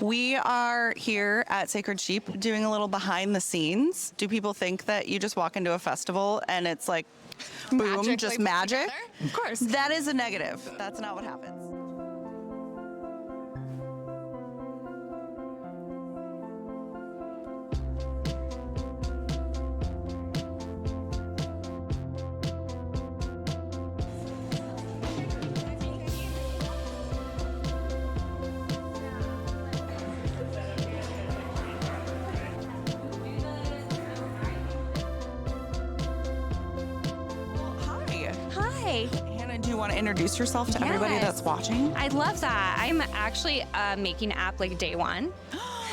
We are here at Sacred Sheep doing a little behind the scenes. Do people think that you just walk into a festival and it's like, boom, just magic? Of course. That is a negative. That's not what happens. Hi. Hannah, do you want to introduce yourself to everybody that's watching? I'd love that. I'm actually making an app like day one.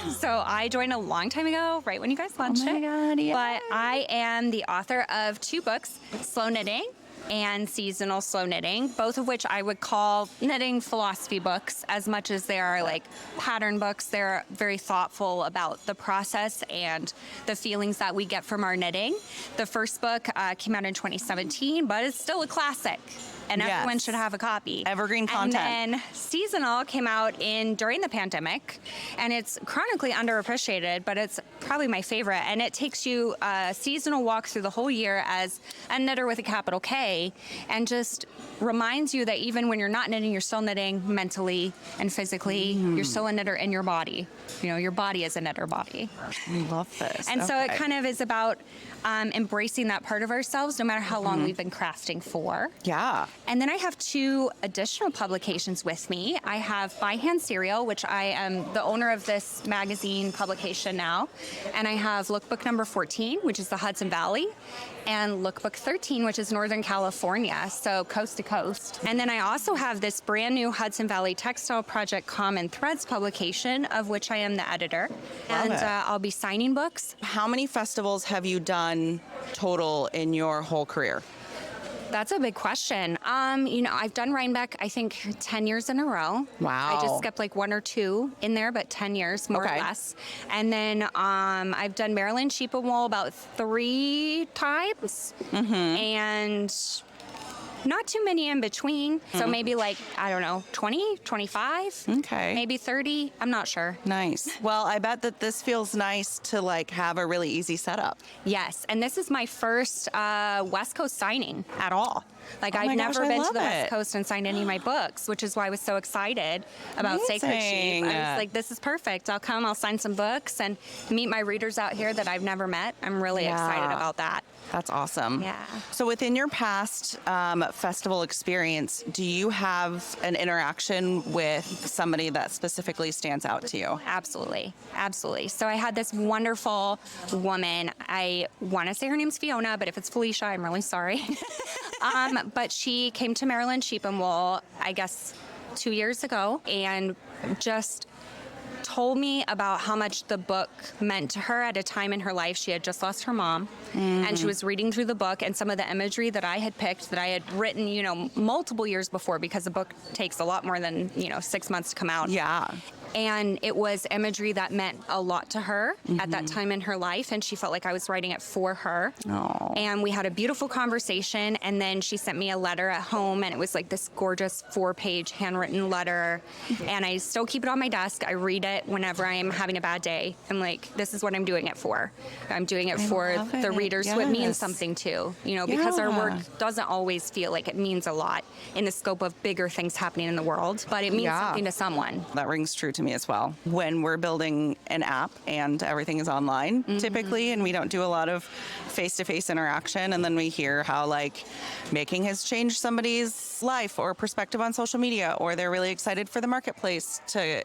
So I joined a long time ago, right when you guys launched Oh my it. God, yeah. But I am the author of 2 books, Slow Knitting and Seasonal Slow Knitting, both of which I would call knitting philosophy books as much as they are like pattern books. They're very thoughtful about the process and the feelings that we get from our knitting. The first book came out in 2017, but it's still a classic. And everyone should have a copy. Evergreen content. And then Seasonal came out during the pandemic, and it's chronically underappreciated, but it's probably my favorite. And it takes you a seasonal walk through the whole year as a knitter with a capital K, and just reminds you that even when you're not knitting, you're still knitting mentally and physically. You're still a knitter in your body. You know, your body is a knitter body. I love this. And so it kind of is about embracing that part of ourselves, no matter how long we've been crafting for. Yeah. And then I have 2 additional publications with me. I have By Hand Serial, which I am the owner of this magazine publication now. And I have Lookbook number 14, which is the Hudson Valley, and Lookbook 13, which is Northern California, so coast to coast. And then I also have this brand new Hudson Valley Textile Project Common Threads publication, of which I am the editor. And I'll be signing books. How many festivals have you done total in your whole career? That's a big question. I've done Rhinebeck, I think, 10 years in a row. Wow. I just skipped like 1 or 2 in there, but 10 years, more or less. And then I've done Maryland Sheep and Wool about 3 times. And not too many in between. So maybe like, I don't know, 20, 25? Okay. Maybe 30? I'm not sure. Nice. Well, I bet that this feels nice to like have a really easy setup. Yes, and this is my first West Coast signing at all. Like, I've never been to the West Coast and signed any of my books, which is why I was so excited about Sacred Sheep. I was like, this is perfect. I'll come, I'll sign some books and meet my readers out here that I've never met. I'm really excited about that. That's awesome. Yeah. So within your past festival experience, do you have an interaction with somebody that specifically stands out to you? Absolutely. Absolutely. So I had this wonderful woman. I want to say her name's Fiona, but if it's Felicia, I'm really sorry. But she came to Maryland Sheep and Wool, I guess, 2 years ago, and just told me about how much the book meant to her at a time in her life. She had just lost her mom, and she was reading through the book, and some of the imagery that I had picked, that I had written, multiple years before, because the book takes a lot more than, 6 months to come out. Yeah. And it was imagery that meant a lot to her at that time in her life, and she felt like I was writing it for her. Oh. And we had a beautiful conversation, and then she sent me a letter at home, and it was like this gorgeous 4-page handwritten letter, and I still keep it on my desk. I read it whenever I'm having a bad day. I'm like, this is what I'm doing it for. I'm doing it for the readers, so it means something too, because our work doesn't always feel like it means a lot in the scope of bigger things happening in the world, but it means something to someone. That rings true to me as well. When we're building an app and everything is online typically, and we don't do a lot of face-to-face interaction, and then we hear how like making has changed somebody's life or perspective on social media, or they're really excited for the marketplace to,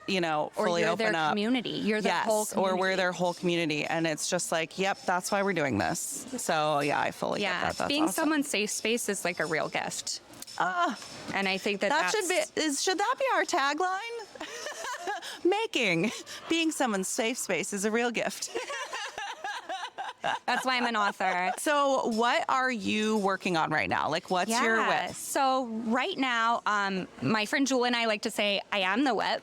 fully open their up. Community. You're their whole community. Or we're their whole community, and it's just like, yep, that's why we're doing this. So yeah, I fully get that. That's being awesome. someone's safe space is like a real gift. And I think that should that be our tagline? Being someone's safe space is a real gift. That's why I'm an author. So what are you working on right now? Like, what's your whip? So right now, my friend Jewel and I like to say, I am the whip.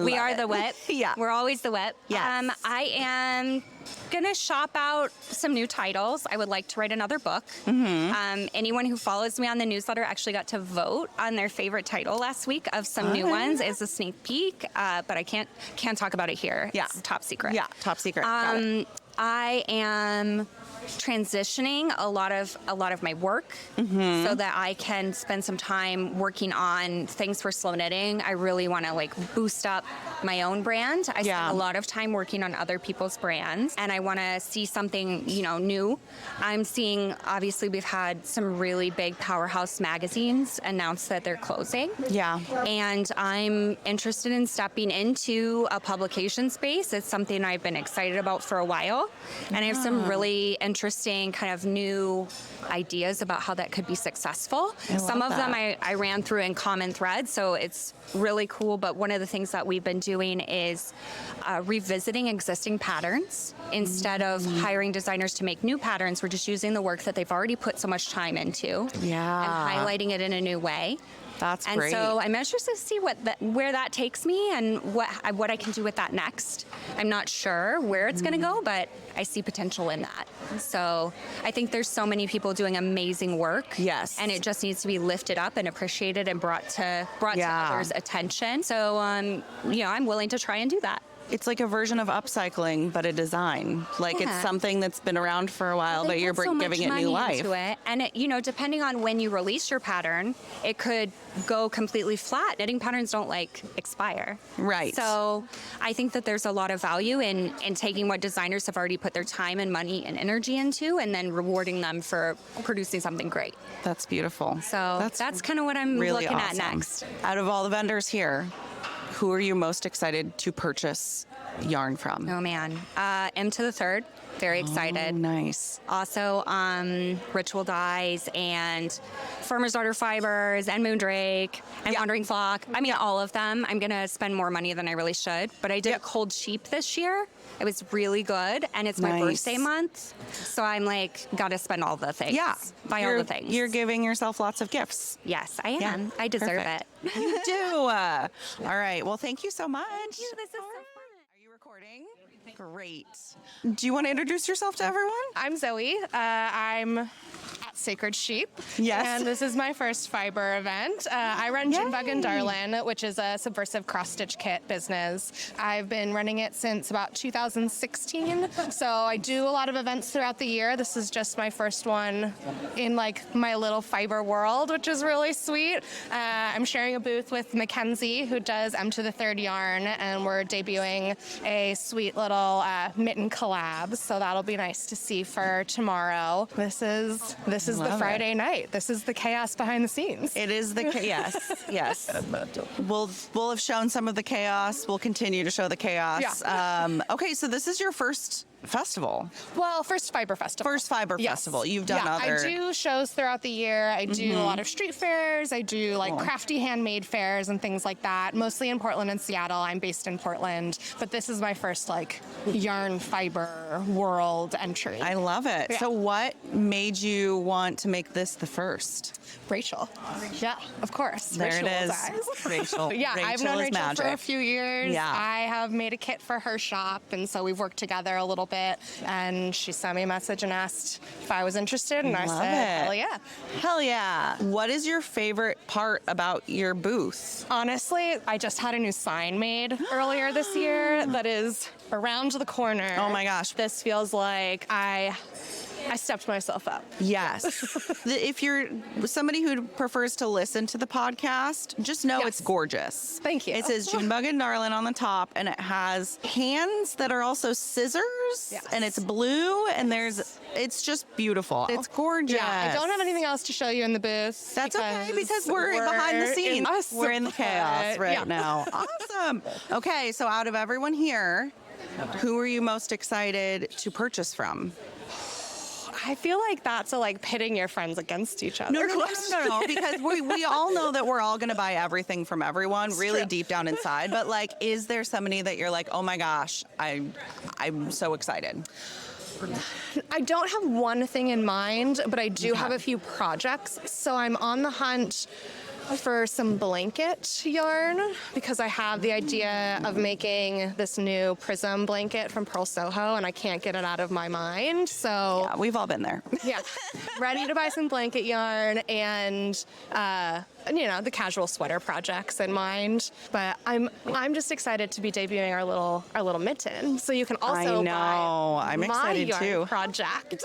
We are the whip. Yeah. We're always the whip. Yes. I am going to shop out some new titles. I would like to write another book. Anyone who follows me on the newsletter actually got to vote on their favorite title last week of some new ones. It's a sneak peek, but I can't talk about it here. Yeah. It's top secret. Yeah, top secret. Got it. I am transitioning a lot of my work so that I can spend some time working on things for Slow Knitting. I really want to like boost up my own brand. I spend a lot of time working on other people's brands, and I want to see something, new. I'm seeing, obviously, we've had some really big powerhouse magazines announce that they're closing. Yeah. And I'm interested in stepping into a publication space. It's something I've been excited about for a while. And I have some really interesting kind of new ideas about how that could be successful. Some of them I ran through in common threads, so it's really cool. But one of the things that we've been doing is revisiting existing patterns. Instead of hiring designers to make new patterns, we're just using the work that they've already put so much time into and highlighting it in a new way. That's and great. So I'm interested to see where that takes me and what I can do with that next. I'm not sure where it's going to go, but I see potential in that. So I think there's so many people doing amazing work. Yes. And it just needs to be lifted up and appreciated and brought to others' attention. So I'm willing to try and do that. It's like a version of upcycling, but a design. Like it's something that's been around for a while, but you're giving it new life. Into it. And depending on when you release your pattern, it could go completely flat. Knitting patterns don't expire. Right. So I think that there's a lot of value in taking what designers have already put their time and money and energy into, and then rewarding them for producing something great. That's beautiful. So that's kind of what I'm really looking awesome. at next. Out of all the vendors here, who are you most excited to purchase yarn from? Oh man, M to the third. Very excited. Oh, nice. Also, Ritual Dyes and Farmer's Daughter Fibers and Moondrake and Wandering Flock. I mean, all of them. I'm going to spend more money than I really should. But I did a cold sheep this year. It was really good. And it's my birthday month. So I'm got to spend all the things. Yeah. Buy all the things. You're giving yourself lots of gifts. Yes, I am. Yeah. I deserve Perfect. it. You do. All right. Well, thank you so much. Thank you. This is so fun. Are you recording? Great. Do you want to introduce yourself to everyone? I'm Zoe. I'm at Sacred Sheep. Yes. And this is my first fiber event. I run Junebug and Darlin, which is a subversive cross-stitch kit business. I've been running it since about 2016. So I do a lot of events throughout the year. This is just my first one in my little fiber world, which is really sweet. I'm sharing a booth with Mackenzie, who does M to the third yarn, and we're debuting a sweet little mitten collab. So that'll be nice to see for tomorrow. This is the Friday night. This is the chaos behind the scenes. It is the yes. We'll have shown some of the chaos. We'll continue to show the chaos. Yeah. Okay, so this is your first festival. Well, first fiber festival. First fiber festival. You've done other. I do shows throughout the year. I do a lot of street fairs. I do crafty handmade fairs and things like that. Mostly in Portland and Seattle. I'm based in Portland, but this is my first yarn fiber world entry. I love it. Yeah. So what made you want to make this the first? Rachel. Yeah, of course. There Rachel it is. Dyes. Rachel. Yeah, Rachel I've known is Rachel magic. for a few years. Yeah. I have made a kit for her shop, and so we've worked together a little bit. And she sent me a message and asked if I was interested, and I Love said, it. hell yeah. Hell yeah. What is your favorite part about your booth? Honestly, I just had a new sign made earlier this year that is around the corner. Oh my gosh. This feels like I stepped myself up. Yes. If you're somebody who prefers to listen to the podcast, just know it's gorgeous. Thank you. It says Junebug and Darlin on the top, and it has hands that are also scissors, and it's blue, and it's just beautiful. It's gorgeous. Yeah, I don't have anything else to show you in the booth. That's okay, because we're behind the scenes. We're in the chaos right now. Awesome. Okay, so out of everyone here, who are you most excited to purchase from? I feel like that's pitting your friends against each other. No, because we all know that we're all going to buy everything from everyone, really deep down inside. But is there somebody that you're oh my gosh, I'm so excited? I don't have one thing in mind, but I do have a few projects. So I'm on the hunt for some blanket yarn because I have the idea of making this new prism blanket from Pearl Soho and I can't get it out of my mind. So Yeah, we've all been there. yeah, ready to buy some blanket yarn and the casual sweater projects in mind. But I'm just excited to be debuting our little mitten. So you can also I know. buy I'm my excited yarn too. project.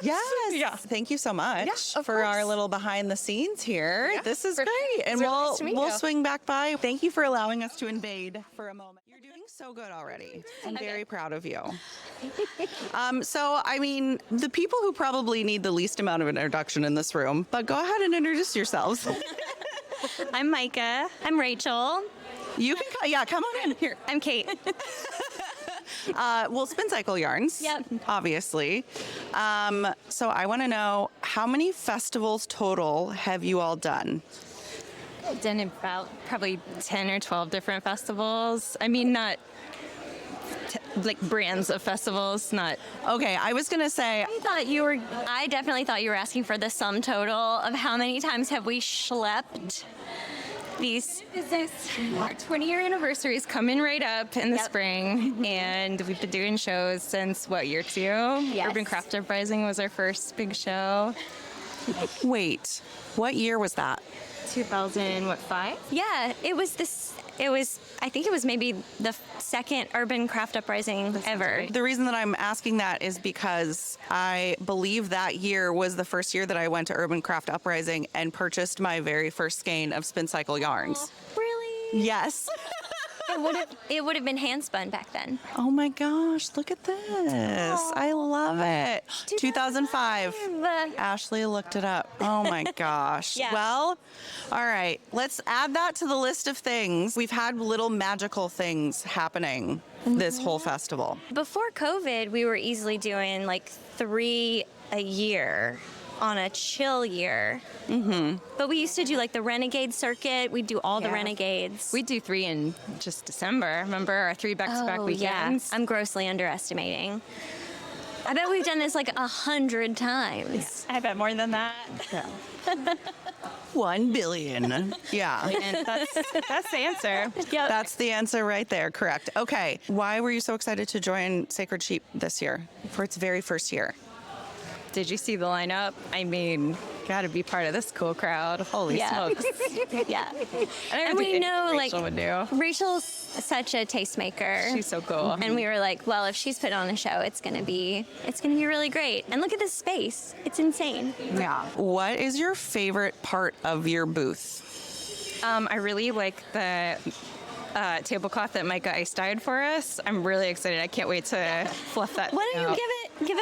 Yes. Yeah. Thank you so much Yeah, of for our course. little behind the scenes here. Yeah, This is for sure. great. And It's really nice to meet we'll you. swing back by. Thank you for allowing us to invade for a moment. You're doing so good already. I'm very proud of you. The people who probably need the least amount of an introduction in this room, but go ahead and introduce yourselves. I'm Micah. I'm Rachel. You can, come on in here. I'm Kate. Spincycle Yarns. Yep. Obviously. So I want to know, how many festivals total have you all done? I've done about probably 10 or 12 different festivals. I mean, not like brands of festivals, not. Okay, I was going to say, I definitely thought you were asking for the sum total of how many times have we schlepped these. Our 20-year anniversary is coming right up in the spring, and we've been doing shows since what, year 2? Yes. Urban Craft Uprising was our first big show. wait, what year was that? 2005? Yeah, I think it was maybe the second Urban Craft Uprising ever. The reason that I'm asking that is because I believe that year was the first year that I went to Urban Craft Uprising and purchased my very first skein of Spincycle Yarns. Really? Yes. It would have been hand spun back then. Oh my gosh, look at this. I love it. 2005. Ashley looked it up. Oh my gosh. Yeah. Well, all right. Let's add that to the list of things. We've had little magical things happening this whole festival. Before COVID, we were easily doing like 3 a year on a chill year. Mm-hmm. But we used to do like the Renegade circuit. We'd do all the Renegades. We do 3 in just December. Remember our 3 back-to-back weekends? I'm grossly underestimating. I bet we've done this like 100 times. I bet more than that. 1 billion. Yeah. And that's the answer. Yep. That's the answer right there. Correct. Okay. Why were you so excited to join Sacred Sheep this year for its very first year? Did you see the lineup? I mean, gotta be part of this cool crowd. Holy smokes. Yeah. And we know, Rachel would do. Rachel's such a tastemaker. She's so cool. And we were like, well, if she's put on a show, it's gonna be really great. And look at this space. It's insane. Yeah. What is your favorite part of your booth? I really like the tablecloth that Micah ice dyed for us. I'm really excited. I can't wait to fluff that. Why don't you out. give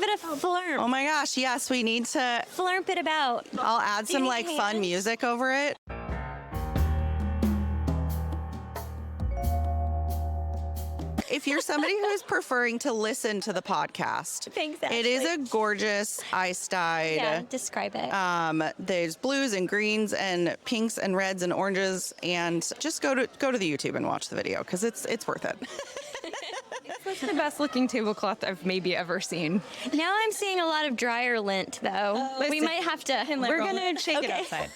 it a flurp? Oh my gosh, yes, we need to. Flurp it about. I'll add some like fun music over it. If you're somebody who's preferring to listen to the podcast, Thanks, it is Ashley. a gorgeous ice dyed. Yeah, describe it. There's blues and greens and pinks and reds and oranges, and just go to the YouTube and watch the video because it's worth it. That's the best looking tablecloth I've maybe ever seen. Now I'm seeing a lot of dryer lint, though. We might have to. We're gonna shake it outside.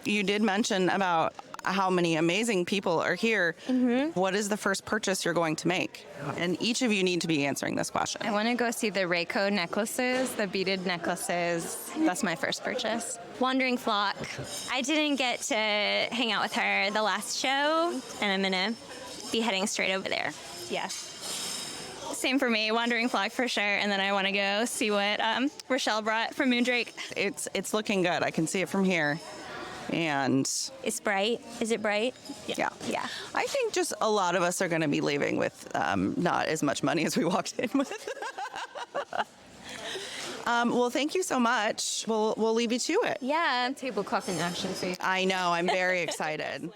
You did mention about how many amazing people are here. Mm-hmm. What is the first purchase you're going to make? And each of you need to be answering this question. I want to go see the Reiko necklaces, the beaded necklaces. That's my first purchase. Wandering Flock. I didn't get to hang out with her the last show, and I'm gonna be heading straight over there. Yeah. Same for me, Wandering Flock for sure, and then I want to go see what Rochelle brought from Moondrake. It's looking good. I can see it from here. And It's bright. Is it bright? yeah. Yeah. I think just a lot of us are going to be leaving with not as much money as we walked in with. Well, thank you so much. We'll leave you to it. Yeah. Tablecloth in action, please. I know. I'm very excited.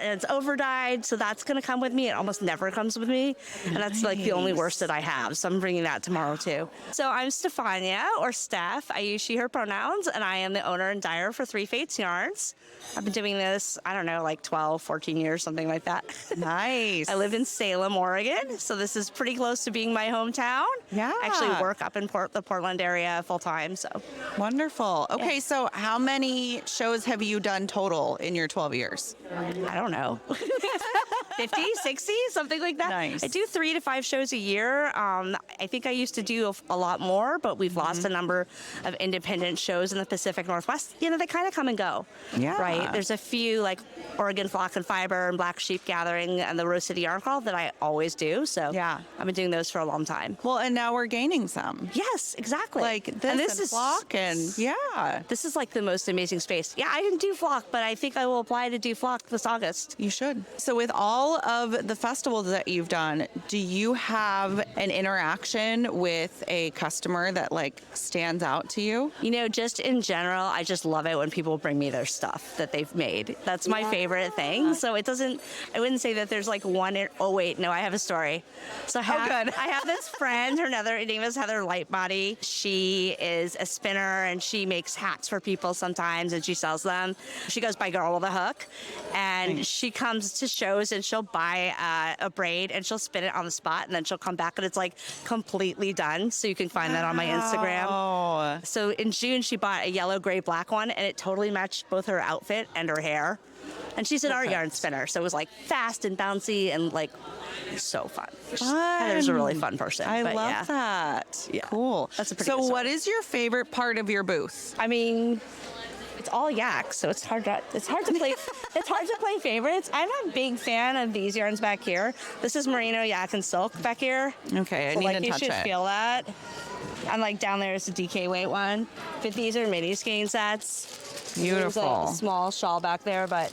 and it's over dyed, so that's gonna come with me. It almost never comes with me, and that's like the only worsted I have. So I'm bringing that tomorrow too. So I'm Stefania, or Steph. I use she/her pronouns, and I am the owner and dyer for Three Fates Yarns. I've been doing this, I don't know, like 12, 14 years, something like that. Nice. I live in Salem, Oregon, so this is pretty close to being my hometown. Yeah. I actually work up in the Portland area full time, so. Wonderful. Okay, so how many shows have you done total in your 12 years? I don't know. 50, 60, something like that. Nice. I do 3 to 5 shows a year. I think I used to do a lot more, but we've lost a number of independent shows in the Pacific Northwest. You know, they kind of come and go. Yeah. Right? There's a few like Oregon Flock and Fiber and Black Sheep Gathering and the Rose City Yarn Crawl that I always do. So Yeah. I've been doing those for a long time. Well, and now we're gaining some. Yes, exactly. Like this, and and flock, and yeah. This is like the most amazing space. Yeah, I didn't do flock, but I think I will apply to do flock this August. You should. So with all of the festivals that you've done, do you have an interaction with a customer that like stands out to you? You know, just in general, I just love it when people bring me their stuff that they've made. That's my favorite thing. So I wouldn't say that there's like one, oh wait, no, I have a story. So I have this friend, her name is Heather Lightbody. She is a spinner and she makes hats for people sometimes and she sells them. She goes by Girl with a Hook, and she comes to shows and she'll buy a braid and she'll spin it on the spot, and then she'll come back and it's like completely done. So you can find that on my Instagram. Oh. So in June, she bought a yellow, gray, black one, and it totally matched both her outfit and her hair. And she's an art yarn spinner, so it was like fast and bouncy and like so fun. Heather's a really fun person. I but love yeah. that. Yeah. Cool. That's a pretty So good story. what is your favorite part of your booth? I mean, it's all yaks, so it's hard to play. It's hard to play favorites. I'm a big fan of these yarns back here. This is merino yak and silk back here. Okay, I So, need like, to you touch should it. feel that. And like down there is the DK weight one. But these are mini skein sets. Beautiful. There's a small shawl back there, but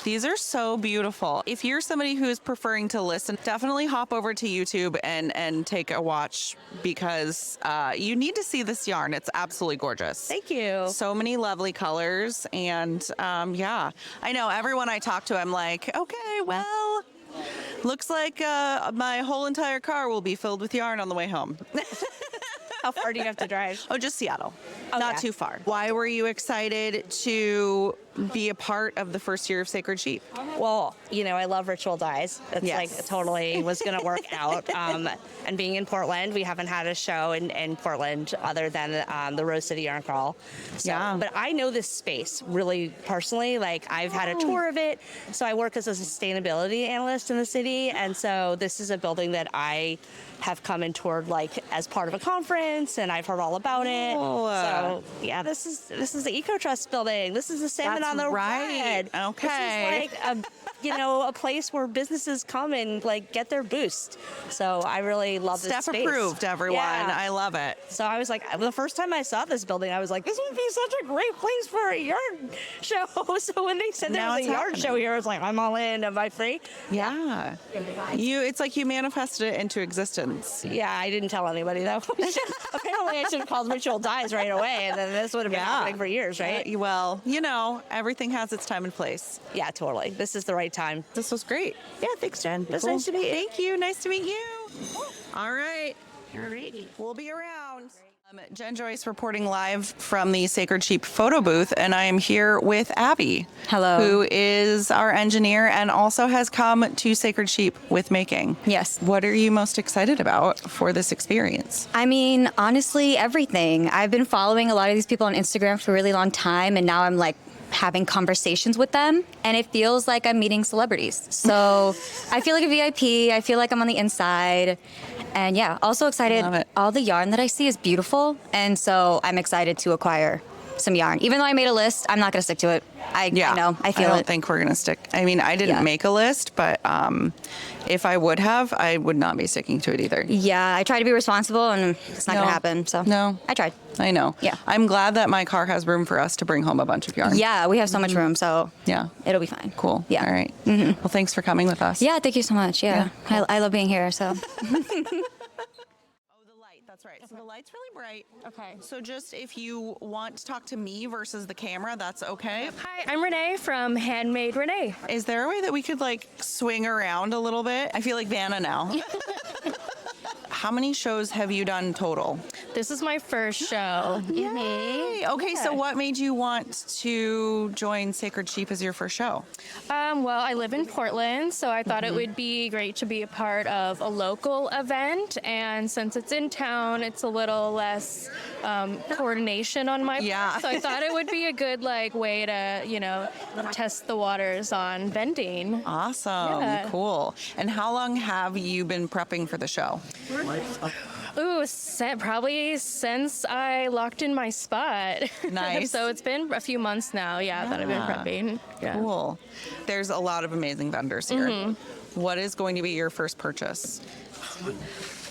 These are so beautiful. If you're somebody who is preferring to listen, definitely hop over to YouTube and take a watch, because you need to see this yarn. It's absolutely gorgeous. thank you. So many lovely colors. And yeah, I know everyone I talk to, I'm like, okay, well, looks like my whole entire car will be filled with yarn on the way home. How far do you have to drive? Oh, just Seattle. Oh, Not yeah. too far. Why were you excited to be a part of the first year of Sacred Sheep? Well, you know, I love ritual dyes. It's Yes. like totally was going to work out. And being in Portland, we haven't had a show in Portland other than the Rose City Yarn Crawl. So, Yeah. But I know this space really personally. Like, I've had a tour of it. So I work as a sustainability analyst in the city. And so this is a building that I have come and toured like as part of a conference, and I've heard all about it. Oh. So yeah, this is the Eco Trust building. This is the Salmon That's on the right. Red. Okay. This is like a place where businesses come and like get their boost. So I really love this Steph space. approved, everyone. Yeah. I love it. So I was like, the first time I saw this building, I was like, this would be such a great place for a yarn show. So when they said there Now was a it's yard happening. show here, I was like, I'm all in. Am I free? Yeah. It's like you manifested it into existence. Yeah, I didn't tell anybody though. Apparently, I should have called Ritual Dyes right away, and then this would have been happening for years, right? Well, everything has its time and place. Yeah, totally. This is the right time. This was great. Yeah, thanks, Jen. It's Cool. nice to meet you. Thank you. Nice to meet you. All right. Alrighty. We'll be around. Jen Joyce reporting live from the Sacred Sheep photo booth, and I am here with Abby. Hello. Who is our engineer and also has come to Sacred Sheep with making. Yes. What are you most excited about for this experience? I mean, honestly, everything. I've been following a lot of these people on Instagram for a really long time, and now I'm like having conversations with them, and it feels like I'm meeting celebrities. So I feel like a VIP. I feel like I'm on the inside. And yeah, also excited. Love it. All the yarn that I see is beautiful, and so I'm excited to acquire some yarn. Even though I made a list, I'm not going to stick to it. I know. I feel I don't it. think we're going to stick. I mean, I didn't Yeah. make a list, but if I would have, I would not be sticking to it either. Yeah, I try to be responsible, and it's not going to happen. So No. I tried. I know. Yeah. I'm glad that my car has room for us to bring home a bunch of yarn. Yeah, we have so much room, so Yeah. it'll be fine. Cool. Yeah. All right. Well, thanks for coming with us. Yeah, thank you so much. Yeah, I love being here. So That's right. So the light's really bright. Okay. So just if you want to talk to me versus the camera, that's okay. Hi, I'm Renee from Handmade Renee. Is there a way that we could like swing around a little bit? I feel like Vanna now. How many shows have you done total? This is my first show. Yay! Okay, so what made you want to join Sacred Sheep as your first show? Well, I live in Portland, so I thought it would be great to be a part of a local event. And since it's in town, it's a little less coordination on my part. So I thought it would be a good way to, test the waters on vending. Awesome. Yeah. Cool. And how long have you been prepping for the show? Ooh, probably since I locked in my spot. Nice. So it's been a few months now, that I've been prepping. Yeah. Cool. There's a lot of amazing vendors here. What is going to be your first purchase?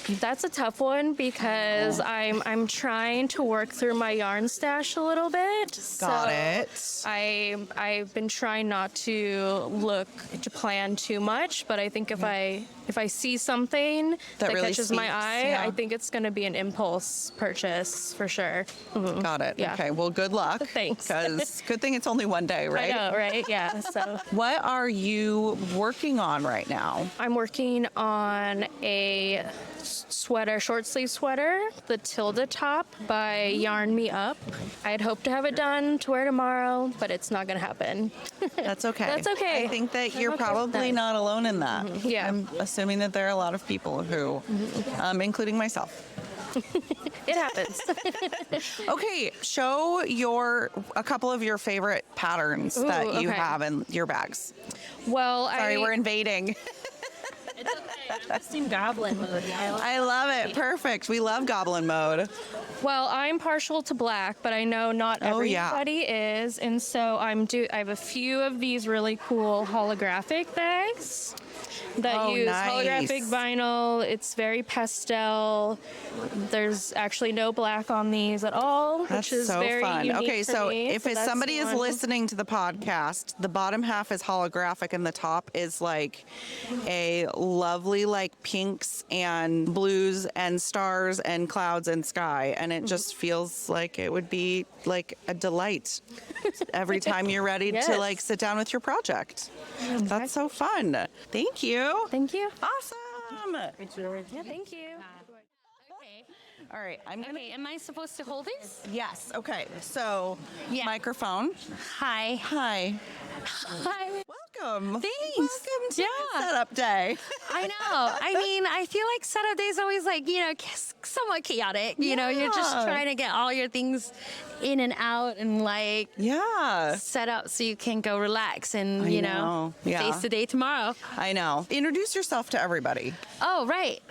That's a tough one because I'm trying to work through my yarn stash a little bit. Got it. I've been trying not to plan too much, but I think if I see something that really catches my speaks, eye, I think it's going to be an impulse purchase for sure. Got it. Yeah. Okay. Well, good luck. Thanks. Because good thing it's only one day, right? I know, right? Yeah. So What are you working on right now? I'm working on a short sleeve sweater, the Tilda top by Yarn Me Up. I'd hoped to have it done to wear tomorrow, but it's not going to happen. That's okay. That's okay. I think that you're okay with probably that. not alone in that. Yeah. I'm assuming that there are a lot of people who, including myself. It happens. Okay, show a couple of your favorite patterns that you okay. have in your bags. Well, Sorry, we're invading. It's okay. I'm just in goblin mode. I love it. Perfect. We love goblin mode. Well, I'm partial to black, but I know not everybody is, and so I have a few of these really cool holographic bags that use holographic vinyl. It's very pastel. There's actually no black on these at all, which is so very fun. unique Okay, for so me. if that's somebody is one. listening to the podcast, the bottom half is holographic and the top is like a lovely pinks and blues and stars and clouds and sky, and it just feels like it would be like a delight every time you're ready to sit down with your project. That's so fun. Thank you. Thank you. Awesome. Yeah, thank you. All right, I'm gonna. Okay, am I supposed to hold these? Yes. Okay. So, Yeah. microphone. Hi. Hi. Hi. Welcome. Thanks. Welcome to Yeah. setup day. I know. I mean, I feel like setup day is always somewhat chaotic. You're just Yeah. trying to get all your things in and out and Yeah. set up so you can go relax and, I know. Yeah. face the day tomorrow. I know. Introduce yourself to everybody. Oh, right.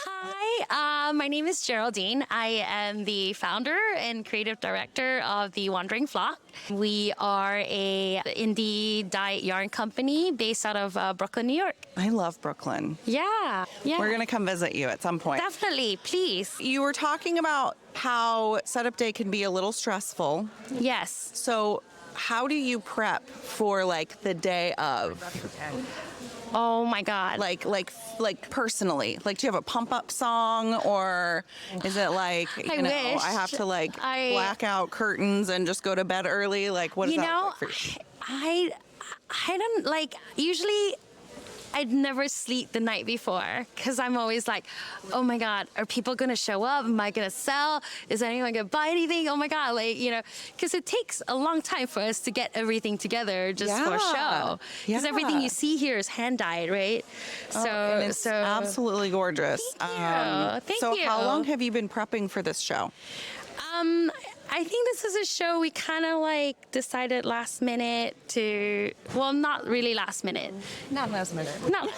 Hi, my name is Geraldine. I am the founder and creative director of The Wandering Flock. We are a indie dye yarn company based out of Brooklyn, New York. I love Brooklyn. Yeah. We're going to come visit you at some point. Definitely, please. You were talking about how setup day can be a little stressful. Yes. So, how do you prep for the day of? Oh my God. Like personally, do you have a pump up song, or is it wish. I have to black out curtains and just go to bed early? What is that look like for you? I don't usually I'd never sleep the night before because I'm always like, oh my God, are people going to show up? Am I going to sell? Is anyone going to buy anything? Oh my God, because it takes a long time for us to get everything together just for a show. Because everything you see here is hand dyed, right? And it's absolutely gorgeous. Thank you. So you. how long have you been prepping for this show? I think this is a show we kind of decided last minute not really last minute. Not last minute. Not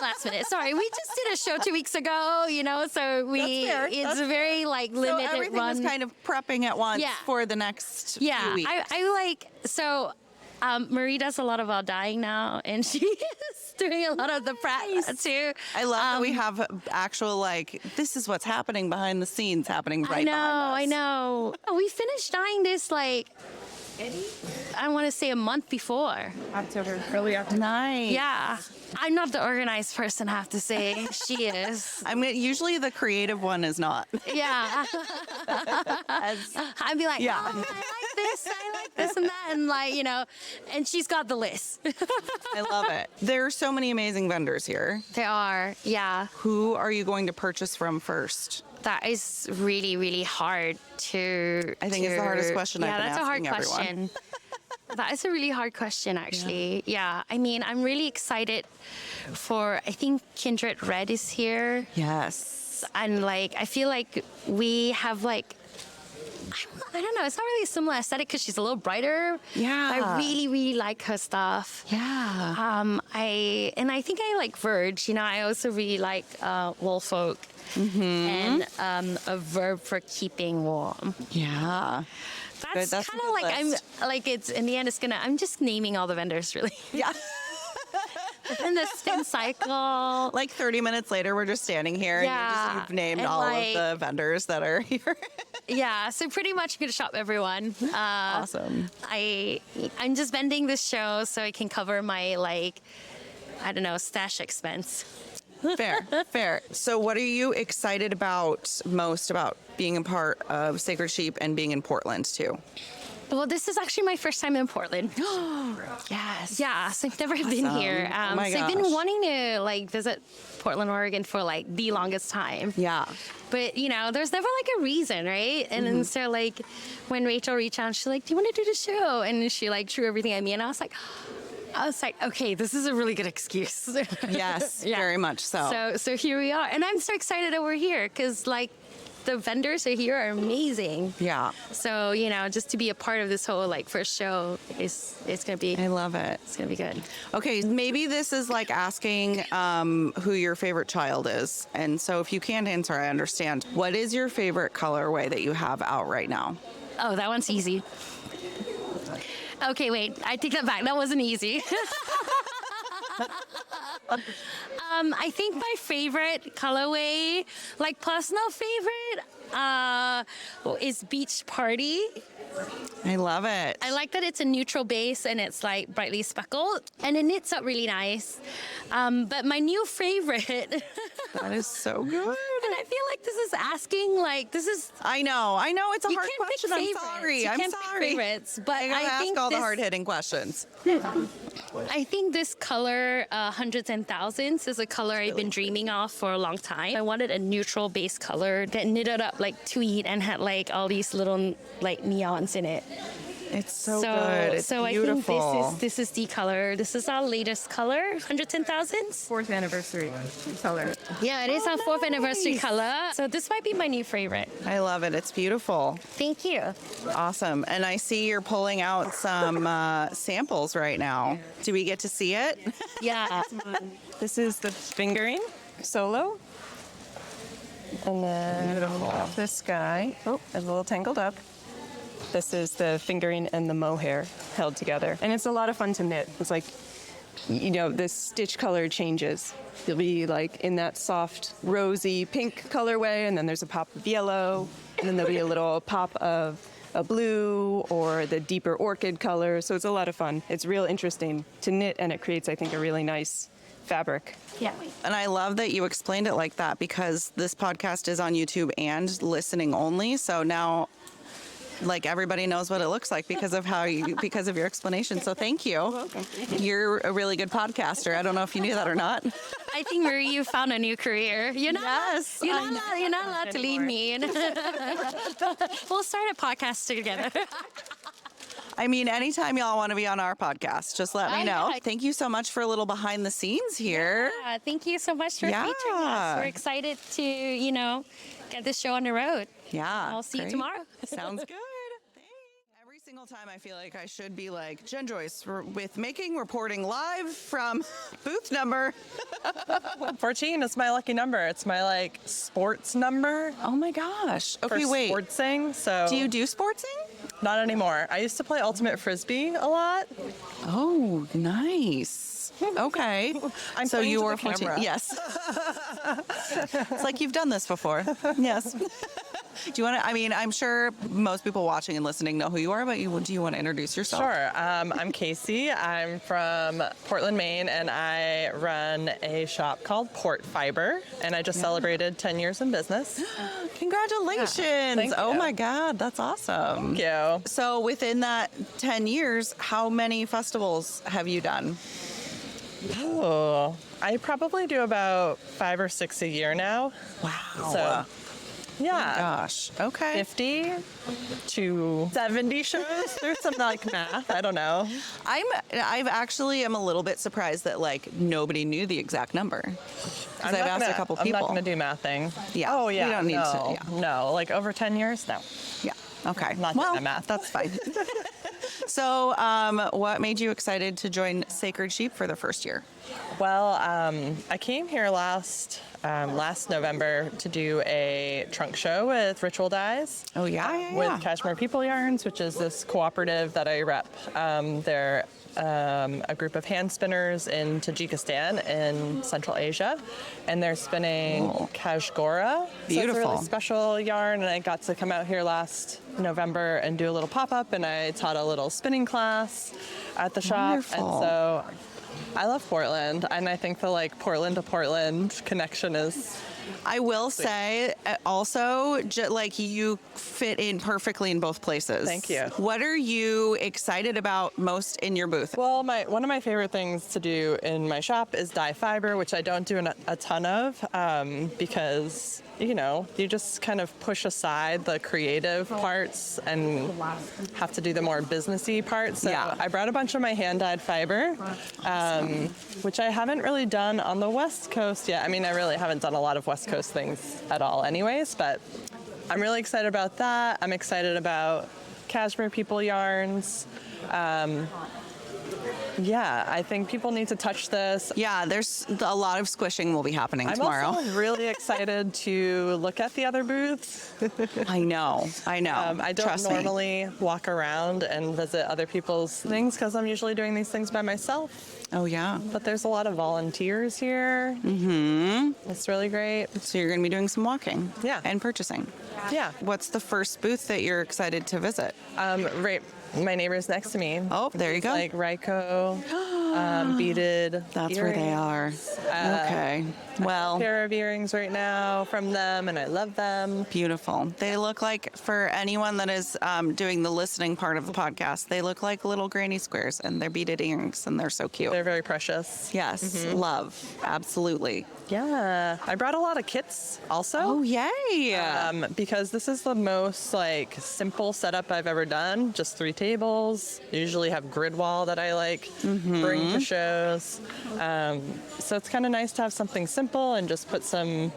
last minute. Sorry, we just did a show 2 weeks ago, so it's a very limited so everything run. was kind of prepping at once for the next few weeks. Marie does a lot of our dyeing now, and she is doing a lot of the prep too. I love that we have actual this is what's happening behind the scenes happening right behind us. I know. We finished dyeing this I want to say a month before. October, early October. Nice. Yeah. I'm not the organized person, I have to say. She is. Usually the creative one is not. Yeah. I'd be like, Yeah. oh, I like this and that. And like, you know, and she's got the list. I love it. There are so many amazing vendors here. There are, yeah. Who are you going to purchase from first? That is really, really hard to. I think it's the hardest question I've been that's a hard asking everyone. question. That is a really hard question, actually. Yeah. I mean, I'm really excited for, I think Kindred Red is here. Yes. And like, I feel like we have like, I don't know, it's not really a similar aesthetic because she's a little brighter. Yeah. I really, really like her stuff. Yeah. I think I like Verge. You know, I also really like Woolfolk and a verb for keeping warm. Yeah. That's That's a kind good of like list. it's in the end I'm just naming all the vendors really. Yeah. And the Spincycle. Like 30 minutes later, we're just standing here and you've named and all like- of the vendors that are here. Yeah, so pretty much you can shop everyone. Awesome. I'm just vending this show so I can cover my stash expense. Fair. So what are you excited about most about being a part of Sacred Sheep and being in Portland too? Well, this is actually my first time in Portland. Yes. Yeah, so I've never been here. Oh my so I've been gosh. wanting to like visit Portland, Oregon for like the longest time. Yeah. But you know, there's never like a reason, right? And then so like when Rachel reached out, she's like, "Do you want to do the show?" And she like threw everything at me, and I was like, okay, this is a really good excuse. Yes, Yeah. very much so. So here we are, and I'm so excited that we're here because like the vendors are here are amazing. Yeah. So you know, just to be a part of this whole like first show it's gonna be I love it. it's gonna be good. Okay, maybe this is like asking who your favorite child is. And so if you can't answer, I understand. What is your favorite colorway that you have out right now? Oh, that one's easy. Okay, wait, I take that back. That wasn't easy. I think my favorite colorway, like personal favorite, is Beach Party. I love it. I like that it's a neutral base and it's like brightly speckled and it knits up really nice. But my new favorite, That is so good. and I feel like this is asking like this is. I know. It's a You hard can't question. pick I'm favorites. sorry. You I'm can't pick sorry. favorites, but I gotta I think ask all the this- hard-hitting questions. I think this color, Hundreds and Thousands, is a color I've been dreaming of for a long time. I wanted a neutral base color that knitted up like tweed and had like all these little like neons in it. It's so good. It's beautiful. I think this is the color. This is our latest color, Hundreds and Thousands. Fourth anniversary color. Yeah, it is our fourth anniversary color. So this might be my new favorite. I love it. It's beautiful. Thank you. Awesome. And I see you're pulling out some samples right now. Do we get to see it? Yeah. This is the fingering solo. And then this guy, is a little tangled up. This is the fingering and the mohair held together. And it's a lot of fun to knit. It's like, you know, the stitch color changes. You'll be like in that soft, rosy pink colorway, and then there's a pop of yellow, and then there'll be a little pop of a blue or the deeper orchid color. So it's a lot of fun. It's real interesting to knit, and it creates, I think, a really nice fabric. Yeah. And I love that you explained it like that because this podcast is on YouTube and listening only. So now like everybody knows what it looks like because of because of your explanation. So thank you. You're a really good podcaster. I don't know if you knew that or not. I think, Marie, you found a new career. You're not, Yes, you're I not, you're not allowed to leave me. We'll start a podcast together. I mean, anytime y'all want to be on our podcast, just let me know. Yeah. Thank you so much for a little behind the scenes here. Yeah, thank you so much for Yeah. featuring us. We're excited to, you know, get this show on the road. Yeah. I'll see you great. tomorrow. Sounds good. Thanks. Every single time I feel like I should be like Jen Joyce with reporting live from booth number. 14 is my lucky number. It's my like sports number. Oh my gosh. Okay, for wait. sportsing. So Do you do sportsing? not anymore. I used to play ultimate frisbee a lot. Oh, nice. Okay. I'm so pointing you to were the 14. camera. Yes. It's like you've done this before. Yes. Do you want to? I mean, I'm sure most people watching and listening know who you are, but do you want to introduce yourself? Sure. I'm Casey. I'm from Portland, Maine, and I run a shop called PortFiber, and I just celebrated 10 years in business. Congratulations! Thank Oh you. my God, that's awesome. Thank you. So within that 10 years, how many festivals have you done? Oh, I probably do about 5 or 6 a year now. Wow. So, yeah. Gosh. Okay. 50 to 70 shows. There's some like math. I don't know. I've actually am a little bit surprised that like nobody knew the exact number. Because I've asked a couple people. I'm not going to do mathing. Yeah. Oh, yeah. We don't need no, to. Yeah. No, like over 10 years? No. Yeah. Okay. Not doing my math. That's fine. So, what made you excited to join Sacred Sheep for the first year? Well, I came here last November to do a trunk show with Ritual Dyes. Oh, yeah. With Cashmere People Yarns, which is this cooperative that I rep. They're a group of hand spinners in Tajikistan in Central Asia, and they're spinning Kashgora. Beautiful. So it's a really special yarn, and I got to come out here last November and do a little pop-up, and I taught a little spinning class at the shop. Wonderful. And so I love Portland, and I think the like Portland to Portland connection is. I will say also, like you fit in perfectly in both places. Thank you. What are you excited about most in your booth? Well, one of my favorite things to do in my shop is dye fiber, which I don't do a ton of because, you know, you just kind of push aside the creative parts and have to do the more businessy parts. So Yeah. I brought a bunch of my hand-dyed fiber, which I haven't really done on the West Coast yet. I mean, I really haven't done a lot of West Coast things at all anyways, but I'm really excited about that. I'm excited about Cashmere People Yarns. Yeah, I think people need to touch this. Yeah, there's a lot of squishing will be happening tomorrow. I'm also really excited to look at the other booths. I know. I don't Trust me. normally walk around and visit other people's things because I'm usually doing these things by myself. Oh, yeah. But there's a lot of volunteers here. Mm-hmm. It's really great. So you're going to be doing some walking. Yeah. And purchasing. Yeah. What's the first booth that you're excited to visit? Right. My neighbor's next to me. Oh, there you go. Like Ryko, beaded. That's where they are. Okay. Well, Pair of earrings right now from them, and I love them. beautiful. They look like, for anyone that is doing the listening part of the podcast, they look like little granny squares, and they're beaded earrings, and they're so cute. They're very precious. Yes, love. Absolutely. Yeah. I brought a lot of kits also. Oh, yay. Because this is the most like simple setup I've ever done. Just 3 tables. Usually have grid wall that I like bring to shows. So it's kind of nice to have something simple and just put some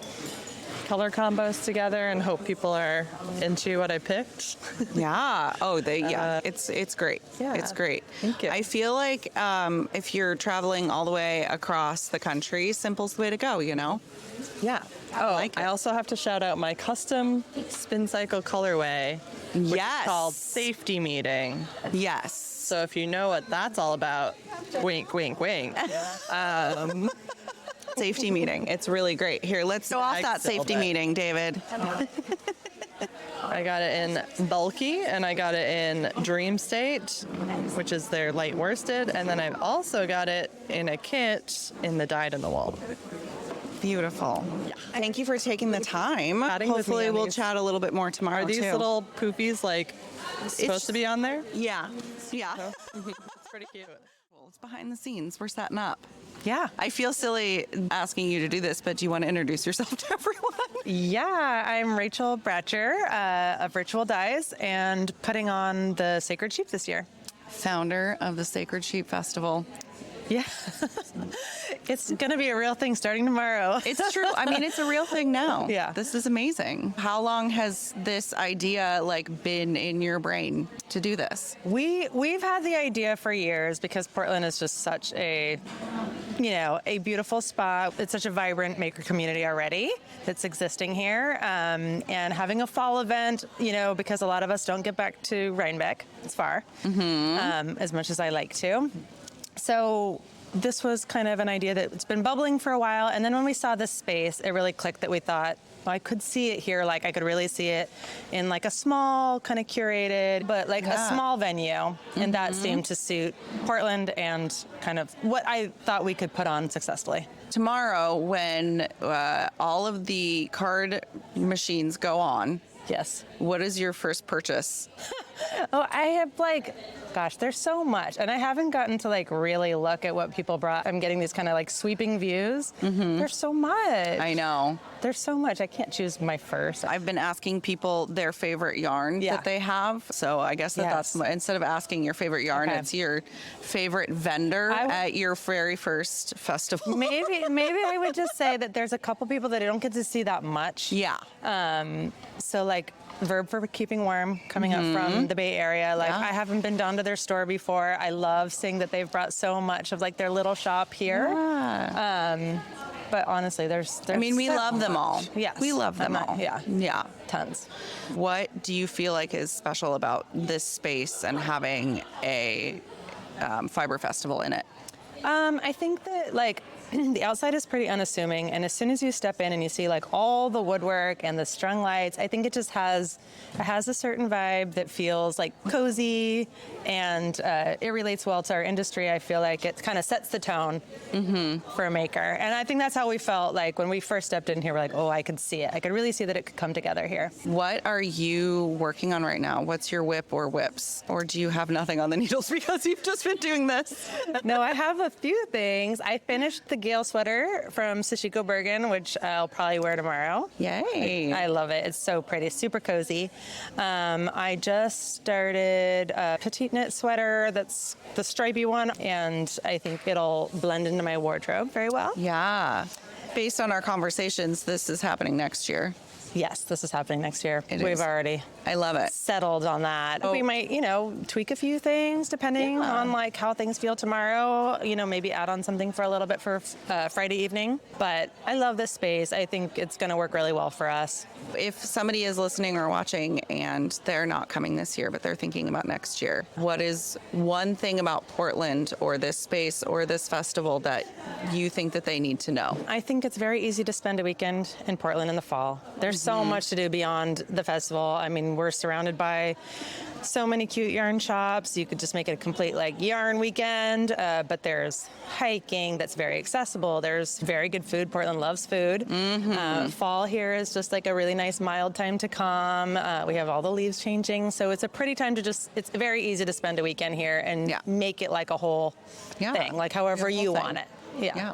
color combos together and hope people are into what I picked. Yeah. Oh, it's great. Yeah. It's great. Thank you. I feel like if you're traveling all the way across the country, simple's the way to go, you know? Yeah. I also have to shout out my custom Spincycle colorway, which Yes. is called Safety Meeting. Yes. So if you know what that's all about, wink, wink, wink. Safety meeting. It's really great. Here, let's go off that safety meeting, David. I got it in bulky, and I got it in Dream State, which is their light worsted, and then I've also got it in a kit in the dyed in the wool. Beautiful. Yeah. Thank you for taking the time. Chatting with me Hopefully on we'll these. chat a little bit more tomorrow Are these too. little poopies like supposed to be on there? Yeah. Yeah. It's pretty cute. Well, it's behind the scenes. We're setting up. Yeah. I feel silly asking you to do this, but do you want to introduce yourself to everyone? Yeah, I'm Rachel Bratcher of Ritual Dyes and putting on the Sacred Sheep this year. Founder of the Sacred Sheep Festival. Yeah. It's going to be a real thing starting tomorrow. It's true. I mean, it's a real thing now. Yeah. This is amazing. How long has this idea been in your brain to do this? We've had the idea for years because Portland is just such a beautiful spot. It's such a vibrant maker community already that's existing here. And having a fall event, because a lot of us don't get back to Rhinebeck. It's far, as much as I like to. So this was kind of an idea that's been bubbling for a while. And then when we saw this space, it really clicked that we thought, well, I could see it here. Like I could really see it in like a small, kind of curated, but like a small venue. And that seemed to suit Portland and kind of what I thought we could put on successfully. Tomorrow, when all of the card machines go on, Yes. what is your first purchase? Oh, I have like, gosh, there's so much. And I haven't gotten to like really look at what people brought. I'm getting these kind of like sweeping views. There's so much. I know. There's so much. I can't choose my first. I've been asking people their favorite yarn that they have. So I guess that's instead of asking your favorite yarn, it's your favorite vendor at your very first festival. Maybe I would just say that there's a couple people that I don't get to see that much. Yeah. So like Verb for Keeping Warm coming up from the Bay Area. Like I haven't been down to their store before. I love seeing that they've brought so much of like their little shop here. Yeah. But honestly, there's I mean, we so love them all. much. Yes. We love them all. Yeah. Yeah. Tons. What do you feel like is special about this space and having a fiber festival in it? I think that like the outside is pretty unassuming, and as soon as you step in and you see like all the woodwork and the strung lights, I think it just has a certain vibe that feels like cozy, and it relates well to our industry. I feel like it kind of sets the tone for a maker, and I think that's how we felt like when we first stepped in here. We're like, oh, I could see it. I could really see that it could come together here. What are you working on right now? What's your whip or whips? Or do you have nothing on the needles because you've just been doing this? No, I have a few things. I finished the Gale sweater from Spincycle Yarns, which I'll probably wear tomorrow. Yay. I love it. It's so pretty, super cozy. I just started a petite knit sweater that's the stripy one, and I think it'll blend into my wardrobe very well. Yeah. Based on our conversations, this is happening next year. Yes, this is happening next year. It We've is. already I love it. settled on that. We might, tweak a few things depending on like how things feel tomorrow. Maybe add on something for a little bit for Friday evening. But I love this space. I think it's going to work really well for us. If somebody is listening or watching and they're not coming this year, but they're thinking about next year, what is one thing about Portland or this space or this festival that you think that they need to know? I think it's very easy to spend a weekend in Portland in the fall. There's so much to do beyond the festival. I mean, we're surrounded by so many cute yarn shops. You could just make it a complete like yarn weekend, but there's hiking that's very accessible. There's very good food. Portland loves food. Fall here is just like a really nice mild time to come. We have all the leaves changing. So it's a pretty time to it's very easy to spend a weekend here and make it like a whole thing, like however you want it. Yeah.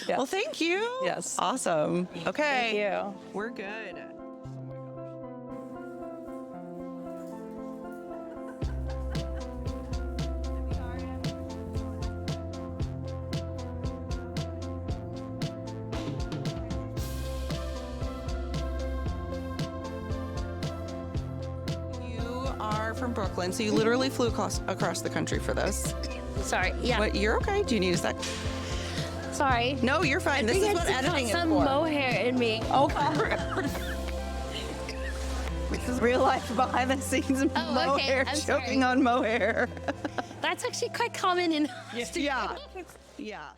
Well, thank you. Yes. Awesome. Okay. Thank you. We're good. You are from Brooklyn, so you literally flew across the country for this. Sorry. Yeah. What, you're okay? Do you need a sec? Sorry. No, you're fine. This is what editing is some for. mohair in me. This is real life behind the scenes mohair, I'm choking on mohair. That's actually quite common in. Yeah. Yeah.